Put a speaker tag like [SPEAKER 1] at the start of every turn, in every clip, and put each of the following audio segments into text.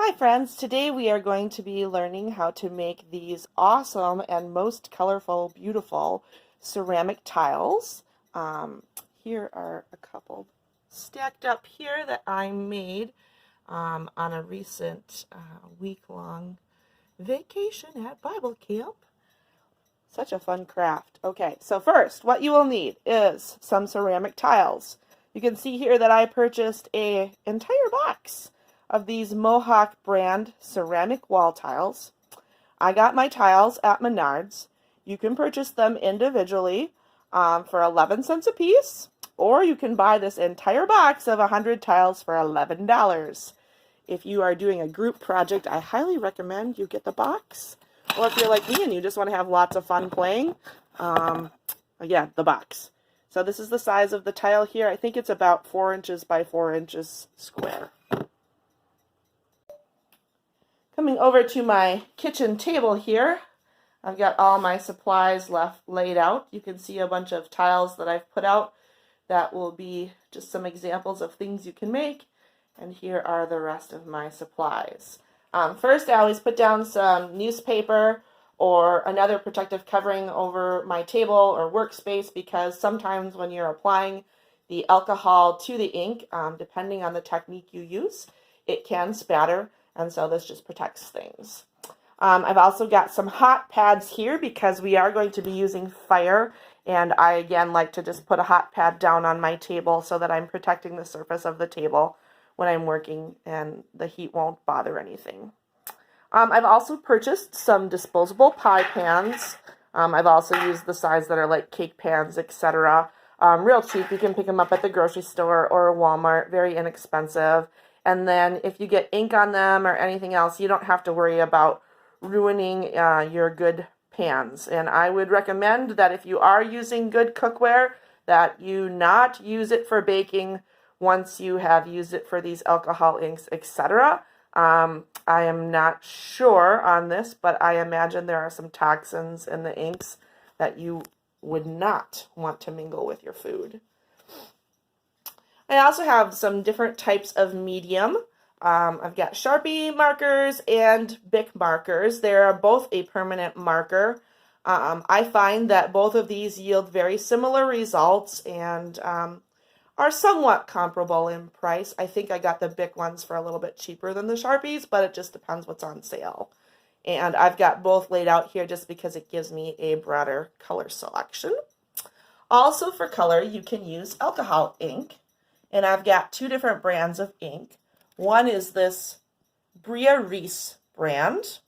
[SPEAKER 1] Hi friends, today we are going to be learning how to make these awesome and most colorful, beautiful ceramic tiles. Here are a couple stacked up here that I made on a recent week-long vacation at Bible camp. Such a fun craft. Okay, so first, what you will need is some ceramic tiles. You can see here that I purchased an entire box of these Mohawk brand ceramic wall tiles. I got my tiles at Menards. You can purchase them individually for 11 cents a piece, or you can buy this entire box of 100 tiles for $11. If you are doing a group project, I highly recommend you get the box. Or if you're like me and you just want to have lots of fun playing, again, the box. So this is the size of the tile here. I think it's about 4 inches by 4 inches square. Coming over to my kitchen table here, I've got all my supplies laid out. You can see a bunch of tiles that I've put out. That will be just some examples of things you can make. And here are the rest of my supplies. First, I always put down some newspaper or another protective covering over my table or workspace, because sometimes when you're applying the alcohol to the ink, depending on the technique you use, it can spatter, and so this just protects things. I've also got some hot pads here because we are going to be using fire, and I again like to just put a hot pad down on my table so that I'm protecting the surface of the table when I'm working and the heat won't bother anything. I've also purchased some disposable pie pans. I've also used the size that are like cake pans, etc. Real cheap. You can pick them up at the grocery store or Walmart. Very inexpensive. And then if you get ink on them or anything else, you don't have to worry about ruining your good pans. And I would recommend that if you are using good cookware, that you not use it for baking once you have used it for these alcohol inks, etc. I am not sure on this, but I imagine there are some toxins in the inks that you would not want to mingle with your food. I also have some different types of medium. I've got Sharpie markers and Bic markers. They are both a permanent marker. I find that both of these yield very similar results and are somewhat comparable in price. I think I got the Bic ones for a little bit cheaper than the Sharpies, but it just depends what's on sale. And I've got both laid out here just because it gives me a broader color selection. Also for color, you can use alcohol ink. And I've got two different brands of ink. One is this Bria Reese brand.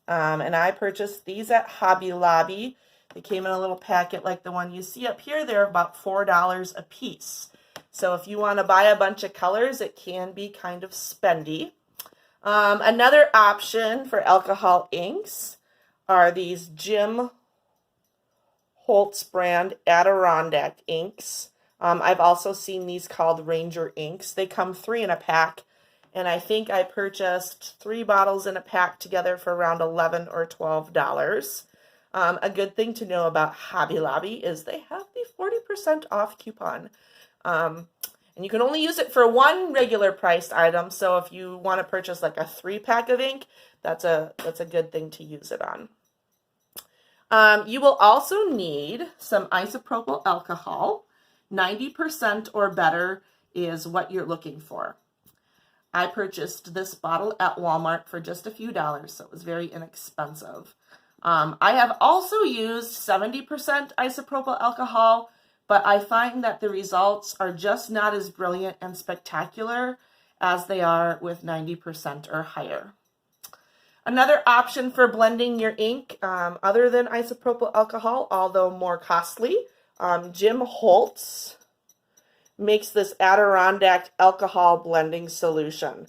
[SPEAKER 1] And I purchased these at Hobby Lobby. They came in a little packet like the one you see up here. They're about $4 a piece. So if you want to buy a bunch of colors, it can be kind of spendy. Another option for alcohol inks are these Jim Holtz brand Adirondack inks. I've also seen these called Ranger inks. They come 3 in a pack, and I think I purchased 3 bottles in a pack together for around $11 or $12. A good thing to know about Hobby Lobby is they have the 40% off coupon. And you can only use it for one regular priced item, so if you want to purchase like a 3-pack of ink, that's a good thing to use it on. You will also need some isopropyl alcohol. 90% or better is what you're looking for. I purchased this bottle at Walmart for just a few dollars, so it was very inexpensive. I have also used 70% isopropyl alcohol, but I find that the results are just not as brilliant and spectacular as they are with 90% or higher. Another option for blending your ink, other than isopropyl alcohol, although more costly, Jim Holtz makes this Adirondack alcohol blending solution.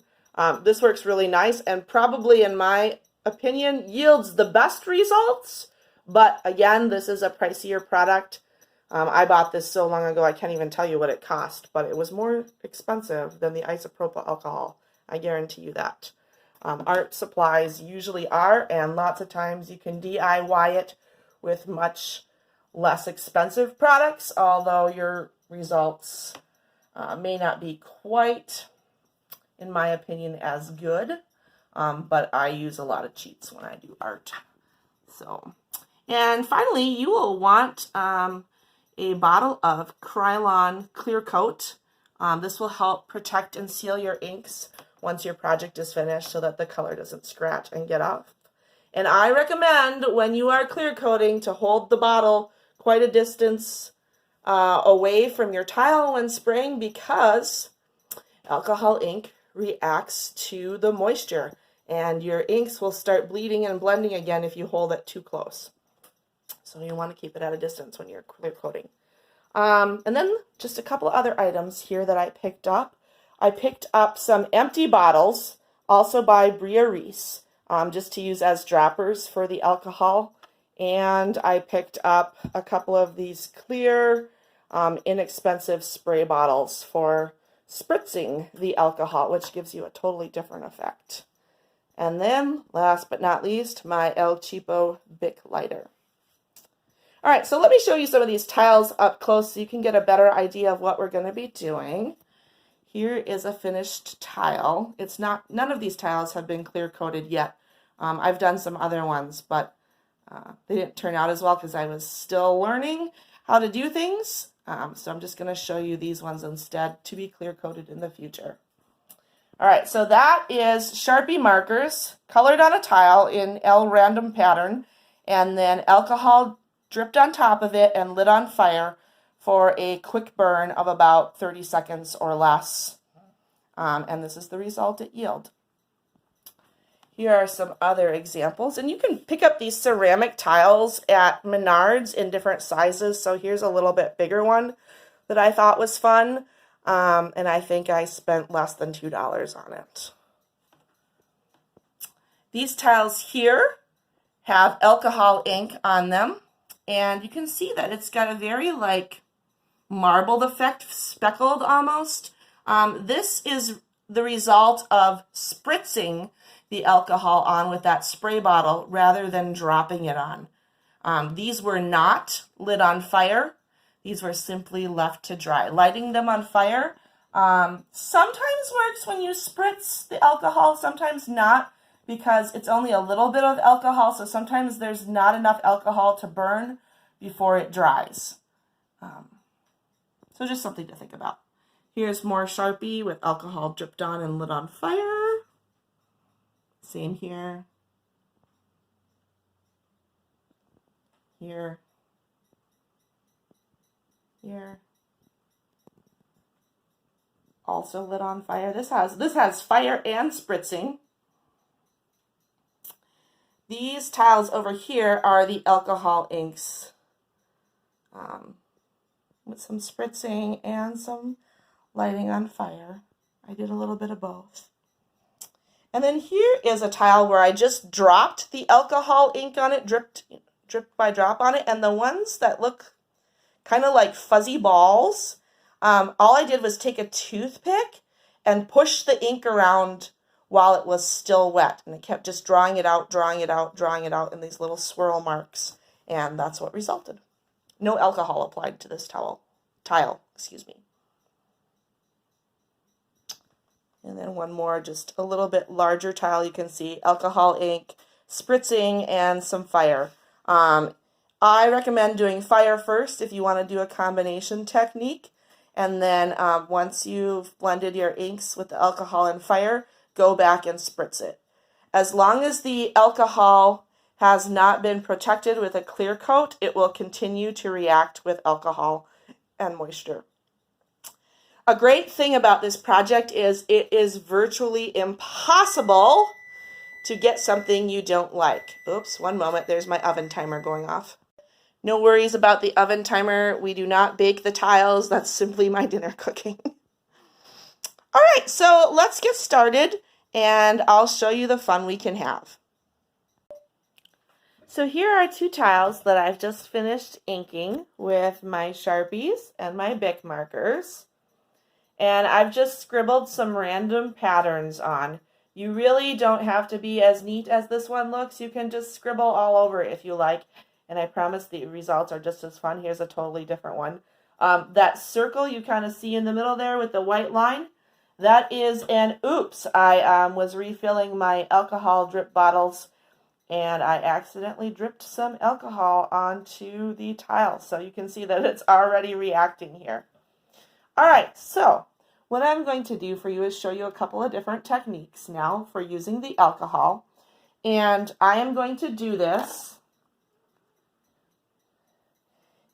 [SPEAKER 1] This works really nice and probably, in my opinion, yields the best results. But again, this is a pricier product. I bought this so long ago, I can't even tell you what it cost, but it was more expensive than the isopropyl alcohol. I guarantee you that. Art supplies usually are, and lots of times you can DIY it with much less expensive products, although your results may not be quite, in my opinion, as good. but I use a lot of cheats when I do art. So, and finally, you will want a bottle of Krylon Clear Coat. This will help protect and seal your inks once your project is finished so that the color doesn't scratch and get off. And I recommend when you are clear coating to hold the bottle quite a distance away from your tile when spraying, because alcohol ink reacts to the moisture and your inks will start bleeding and blending again if you hold it too close. So you want to keep it at a distance when you're clear coating. And then just a couple other items here that I picked up. I picked up some empty bottles, also by Bria Reese, just to use as droppers for the alcohol. And I picked up a couple of these clear, inexpensive spray bottles for spritzing the alcohol, which gives you a totally different effect. And then, last but not least, my El Cheapo Bic lighter. All right, so let me show you some of these tiles up close so you can get a better idea of what we're going to be doing. Here is a finished tile. None of these tiles have been clear coated yet. I've done some other ones, but they didn't turn out as well because I was still learning how to do things. So I'm just going to show you these ones instead to be clear coated in the future. All right, so that is Sharpie markers colored on a tile in L random pattern, and then alcohol dripped on top of it and lit on fire for a quick burn of about 30 seconds or less. And this is the result it yielded. Here are some other examples, and you can pick up these ceramic tiles at Menards in different sizes. So here's a little bit bigger one that I thought was fun, and I think I spent less than $2 on it. These tiles here have alcohol ink on them, and you can see that it's got a very like marbled effect, speckled almost. This is the result of spritzing the alcohol on with that spray bottle rather than dropping it on. These were not lit on fire. These were simply left to dry. Lighting them on fire sometimes works when you spritz the alcohol, sometimes not, because it's only a little bit of alcohol, so sometimes there's not enough alcohol to burn before it dries. So just something to think about. Here's more Sharpie with alcohol dripped on and lit on fire. Same here. Here. Here. Also lit on fire. This has fire and spritzing. These tiles over here are the alcohol inks with some spritzing and some lighting on fire. I did a little bit of both. And then here is a tile where I just dropped the alcohol ink on it, dripped by drop on it, and the ones that look kind of like fuzzy balls, all I did was take a toothpick and push the ink around while it was still wet, and it kept just drawing it out in these little swirl marks, and that's what resulted. No alcohol applied to this tile, excuse me. And then one more, just a little bit larger tile. You can see alcohol ink, spritzing, and some fire. I recommend doing fire first if you want to do a combination technique. And then once you've blended your inks with the alcohol and fire, go back and spritz it. As long as the alcohol has not been protected with a clear coat, it will continue to react with alcohol and moisture. A great thing about this project is it is virtually impossible to get something you don't like. Oops, one moment, there's my oven timer going off. No worries about the oven timer. We do not bake the tiles. That's simply my dinner cooking. All right, so let's get started, and I'll show you the fun we can have. So here are two tiles that I've just finished inking with my Sharpies and my Bic markers. And I've just scribbled some random patterns on. You really don't have to be as neat as this one looks. You can just scribble all over it if you like. And I promise the results are just as fun. Here's a totally different one. That circle you kind of see in the middle there with the white line, That is an oops. I was refilling my alcohol drip bottles and I accidentally dripped some alcohol onto the tile. So you can see that it's already reacting here. All right, so what I'm going to do for you is show you a couple of different techniques now for using the alcohol. And I am going to do this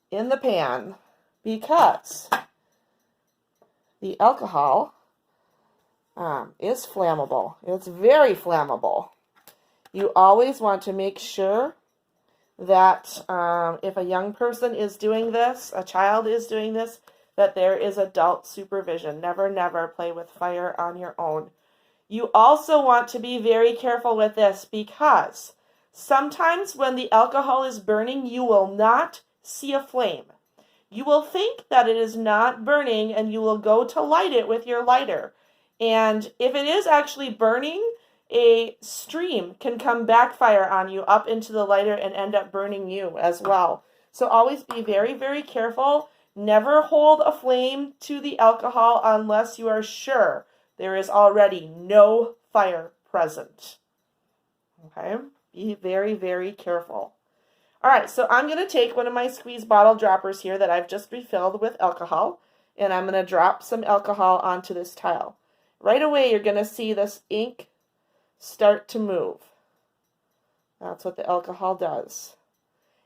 [SPEAKER 1] in the pan because the alcohol is flammable. It's very flammable. You always want to make sure that if a young person is doing this, a child is doing this, that there is adult supervision. Never, never play with fire on your own. You also want to be very careful with this because sometimes when the alcohol is burning, you will not see a flame. You will think that it is not burning and you will go to light it with your lighter. And if it is actually burning, a stream can come backfire on you up into the lighter and end up burning you as well. So always be very, very careful. Never hold a flame to the alcohol unless you are sure there is already no fire present. Okay? Be very, very careful. All right, so I'm going to take one of my squeeze bottle droppers here that I've just refilled with alcohol, and I'm going to drop some alcohol onto this tile. Right away, you're going to see this ink start to move. That's what the alcohol does.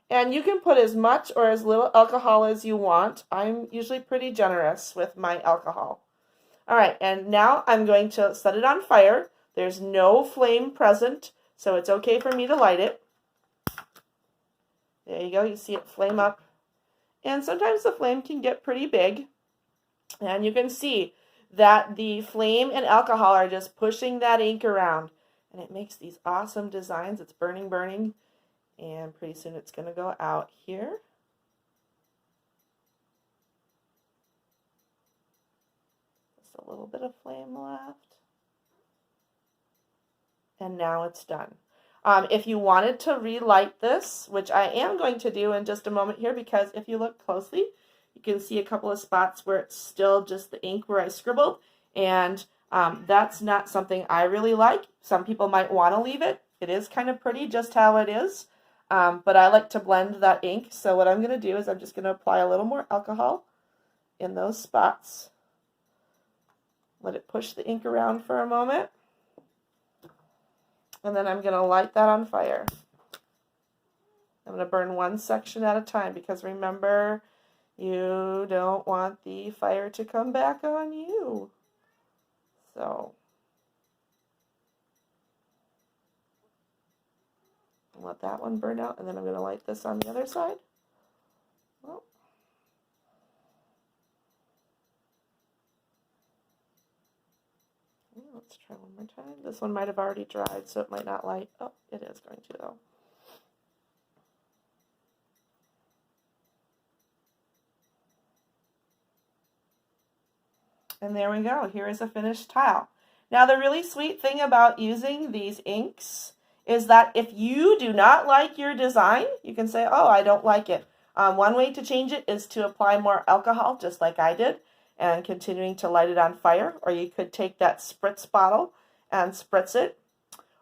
[SPEAKER 1] And you can put as much or as little alcohol as you want. I'm usually pretty generous with my alcohol. All right, and now I'm going to set it on fire. There's no flame present, so it's okay for me to light it. There you go, you see it flame up. And sometimes the flame can get pretty big. And you can see that the flame and alcohol are just pushing that ink around. And it makes these awesome designs. It's burning, burning. And pretty soon it's going to go out here. Just a little bit of flame left. And now it's done. If you wanted to relight this, which I am going to do in just a moment here, because if you look closely, you can see a couple of spots where it's still just the ink where I scribbled, and that's not something I really like. Some people might want to leave it. It is kind of pretty just how it is, but I like to blend that ink, so what I'm going to do is I'm just going to apply a little more alcohol in those spots. Let it push the ink around for a moment. And then I'm going to light that on fire. I'm going to burn one section at a time because remember, you don't want the fire to come back on you. So, let that one burn out, and then I'm going to light this on the other side. Oh. Let's try one more time. This one might have already dried, so it might not light. Oh, it is going to, though. And there we go. Here is a finished tile. Now, the really sweet thing about using these inks is that if you do not like your design, you can say, oh, I don't like it. One way to change it is to apply more alcohol, just like I did, and continuing to light it on fire. Or you could take that spritz bottle and spritz it.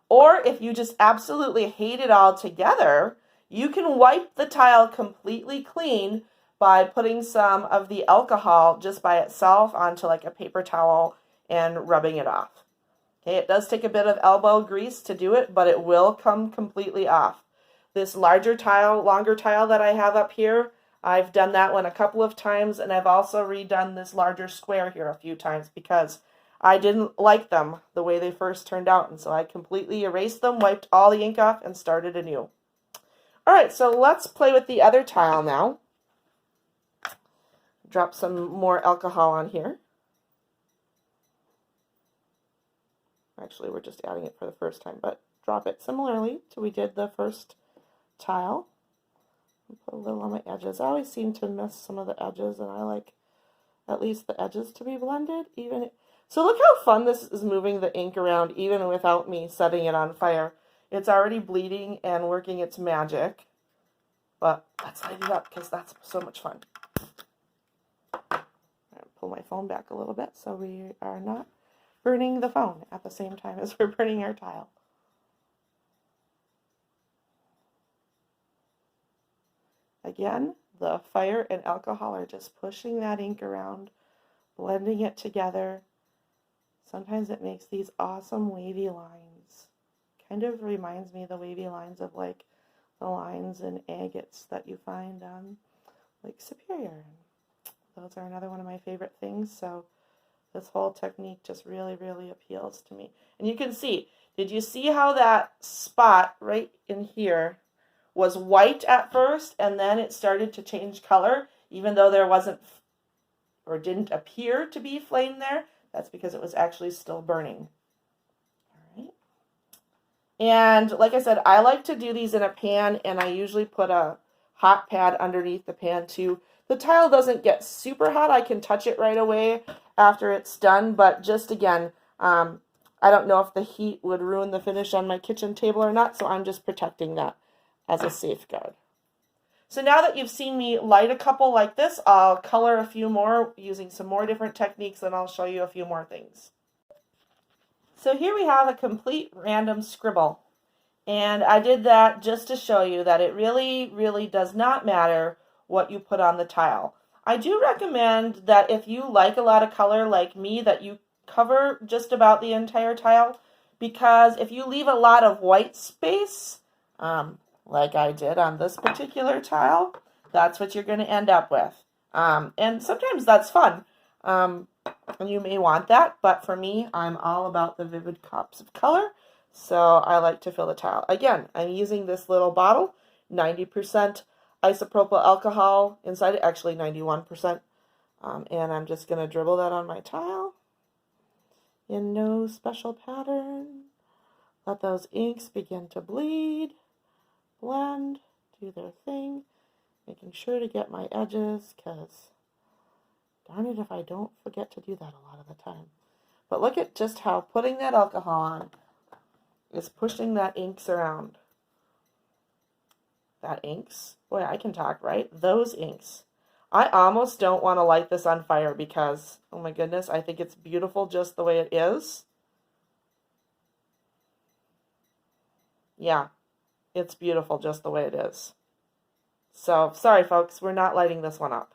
[SPEAKER 1] Or if you just absolutely hate it all together, you can wipe the tile completely clean by putting some of the alcohol just by itself onto like a paper towel and rubbing it off. Okay, it does take a bit of elbow grease to do it, but it will come completely off. This larger tile, longer tile that I have up here, I've done that one a couple of times, and I've also redone this larger square here a few times because I didn't like them the way they first turned out, and so I completely erased them, wiped all the ink off, and started anew. All right, so let's play with the other tile now. Drop some more alcohol on here. Actually, we're just adding it for the first time, but drop it similarly to we did the first tile. Put a little on my edges. I always seem to miss some of the edges, and I like at least the edges to be blended. So look how fun this is moving the ink around even without me setting it on fire. It's already bleeding and working its magic. But let's light it up because that's so much fun. I'll pull my phone back a little bit so we are not burning the phone at the same time as we're burning our tile. Again, the fire and alcohol are just pushing that ink around, blending it together. Sometimes it makes these awesome wavy lines. Kind of reminds me of the wavy lines of like the lines and agates that you find on Lake Superior. Those are another one of my favorite things. So this whole technique just really, really appeals to me. And you can see, did you see how that spot right in here was white at first and then it started to change color, even though there wasn't or didn't appear to be flame there? That's because it was actually still burning. All right. And like I said, I like to do these in a pan, and I usually put a hot pad underneath the pan too. The tile doesn't get super hot. I can touch it right away after it's done, but just again, I don't know if the heat would ruin the finish on my kitchen table or not, so I'm just protecting that as a safeguard. So now that you've seen me light a couple like this, I'll color a few more using some more different techniques, and I'll show you a few more things. So here we have a complete random scribble. And I did that just to show you that it really, really does not matter what you put on the tile. I do recommend that if you like a lot of color like me, that you cover just about the entire tile, because if you leave a lot of white space, like I did on this particular tile, that's what you're going to end up with. And sometimes that's fun. And you may want that, but for me, I'm all about the vivid pops of color, so I like to fill the tile. Again, I'm using this little bottle, 90% isopropyl alcohol inside it, actually 91%, and I'm just going to dribble that on my tile in no special pattern. Let those inks begin to bleed. Blend, do their thing, making sure to get my edges, because darn it if I don't forget to do that a lot of the time. But look at just how putting that alcohol on is pushing that inks around. That inks, boy, I can talk, right? Those inks. I almost don't want to light this on fire because, oh my goodness, I think it's beautiful just the way it is. Yeah. It's beautiful just the way it is. So, sorry folks, we're not lighting this one up.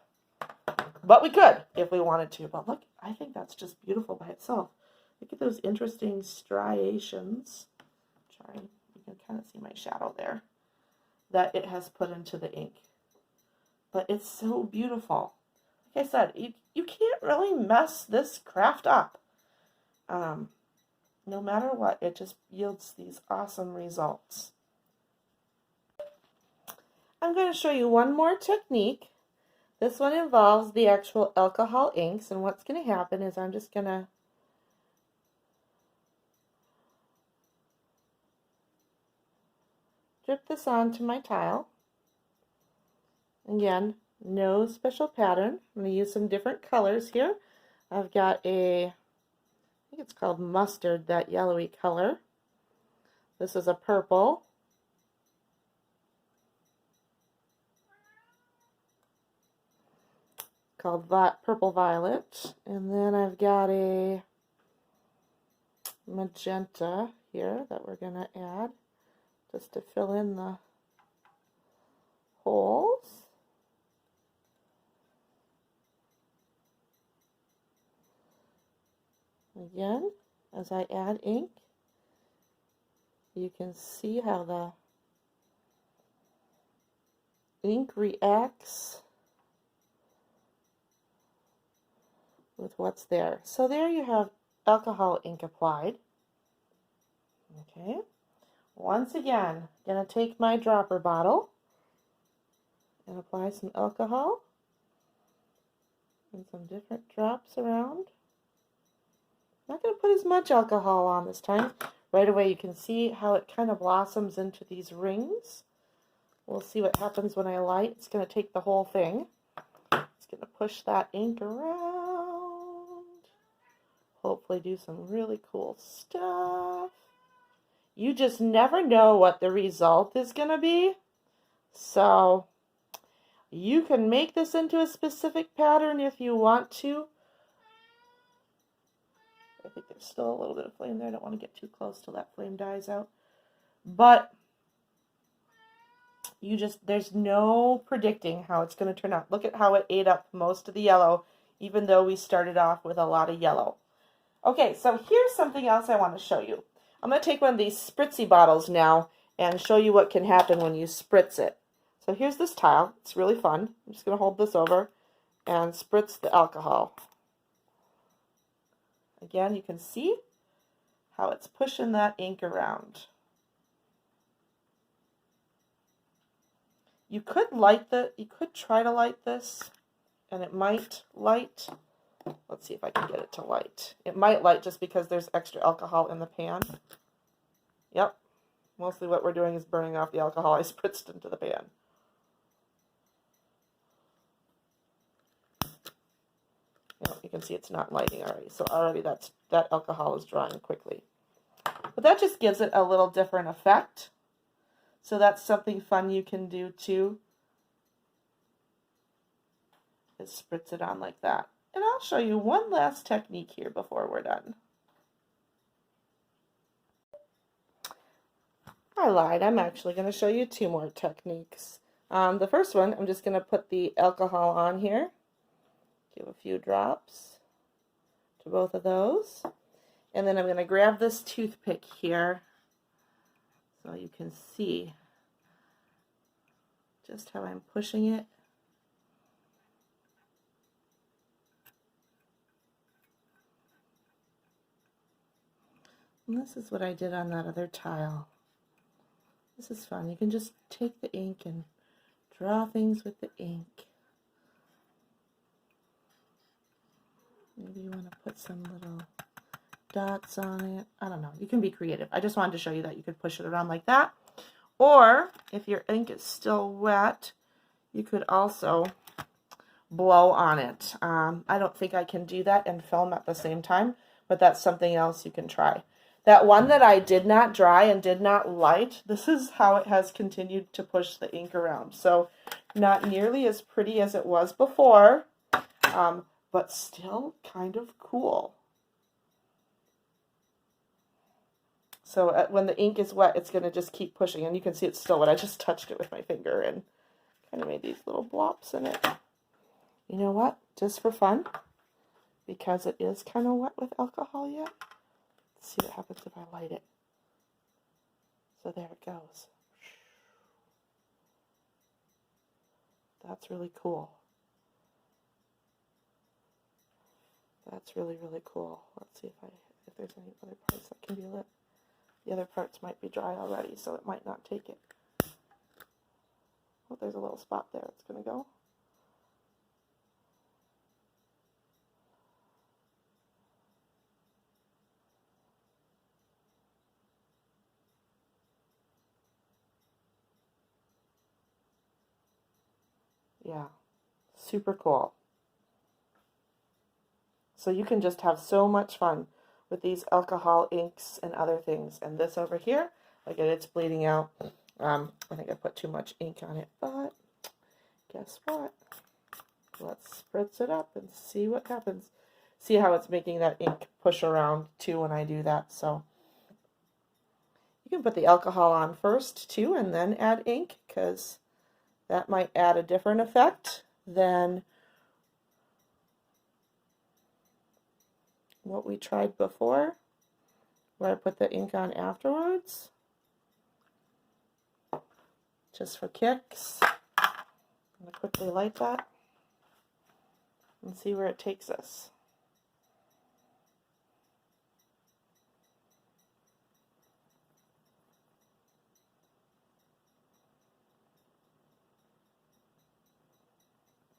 [SPEAKER 1] But we could if we wanted to. But look, I think that's just beautiful by itself. Look at those interesting striations. Sorry, you can kind of see my shadow there. That it has put into the ink. But it's so beautiful. Like I said, you can't really mess this craft up. No matter what, it just yields these awesome results. I'm going to show you one more technique. This one involves the actual alcohol inks, and what's going to happen is I'm just going to drip this onto my tile. Again, no special pattern. I'm going to use some different colors here. I've got I think it's called mustard, that yellowy color. This is a purple. Called Purple Violet, and then I've got a magenta here that we're going to add just to fill in the holes. Again, as I add ink, you can see how the ink reacts with what's there. So there you have alcohol ink applied. Okay. Once again, I'm going to take my dropper bottle and apply some alcohol and some different drops around. I'm not going to put as much alcohol on this time. Right away you can see how it kind of blossoms into these rings. We'll see what happens when I light. It's going to take the whole thing. It's going to push that ink around. Hopefully do some really cool stuff. You just never know what the result is going to be. So you can make this into a specific pattern if you want to. I think there's still a little bit of flame there. I don't want to get too close till that flame dies out. But there's no predicting how it's going to turn out. Look at how it ate up most of the yellow, even though we started off with a lot of yellow. Okay, so here's something else I want to show you. I'm going to take one of these spritzy bottles now and show you what can happen when you spritz it. So here's this tile. It's really fun. I'm just going to hold this over and spritz the alcohol. Again, you can see how it's pushing that ink around. You could try to light this, and it might light. Let's see if I can get it to light. It might light just because there's extra alcohol in the pan. Yep. Mostly what we're doing is burning off the alcohol I spritzed into the pan. Yep, you can see it's not lighting already. So already that alcohol is drying quickly. But that just gives it a little different effect. So that's something fun you can do too. Is spritz it on like that. And I'll show you one last technique here before we're done. I lied. I'm actually going to show you two more techniques. The first one, I'm just going to put the alcohol on here. Give a few drops to both of those. And then I'm going to grab this toothpick here so you can see just how I'm pushing it. And this is what I did on that other tile. This is fun. You can just take the ink and draw things with the ink. Maybe you want to put some little dots on it. I don't know. You can be creative. I just wanted to show you that you could push it around like that. Or if your ink is still wet, you could also blow on it. I don't think I can do that and film at the same time, but that's something else you can try. That one that I did not dry and did not light, this is how it has continued to push the ink around. So not nearly as pretty as it was before, but still kind of cool. So when the ink is wet, it's going to just keep pushing. And you can see it's still wet. I just touched it with my finger and kind of made these little blops in it. You know what? Just for fun, because it is kind of wet with alcohol yet. Let's see what happens if I light it. So there it goes. That's really cool. That's really, really cool. Let's see if there's any other parts that can be lit. The other parts might be dry already, so it might not take it. Oh, there's a little spot there. It's going to go. Yeah, super cool. So you can just have so much fun with these alcohol inks and other things. And this over here, again, it's bleeding out. I think I put too much ink on it, but guess what? Let's spritz it up and see what happens. See how it's making that ink push around too when I do that. So you can put the alcohol on first too and then add ink, because that might add a different effect than what we tried before, where I put the ink on afterwards, just for kicks. I'm going to quickly light that and see where it takes us.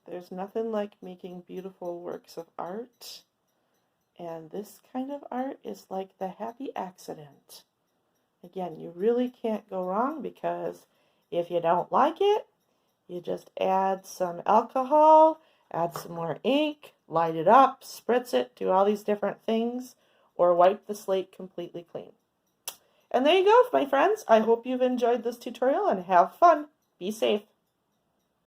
[SPEAKER 1] There's nothing like making beautiful works of art. And this kind of art is like the happy accident. Again, you really can't go wrong, because if you don't like it, you just add some alcohol, add some more ink, light it up, spritz it, do all these different things, or wipe the slate completely clean. And there you go, my friends. I hope you've enjoyed this tutorial and have fun. Be safe.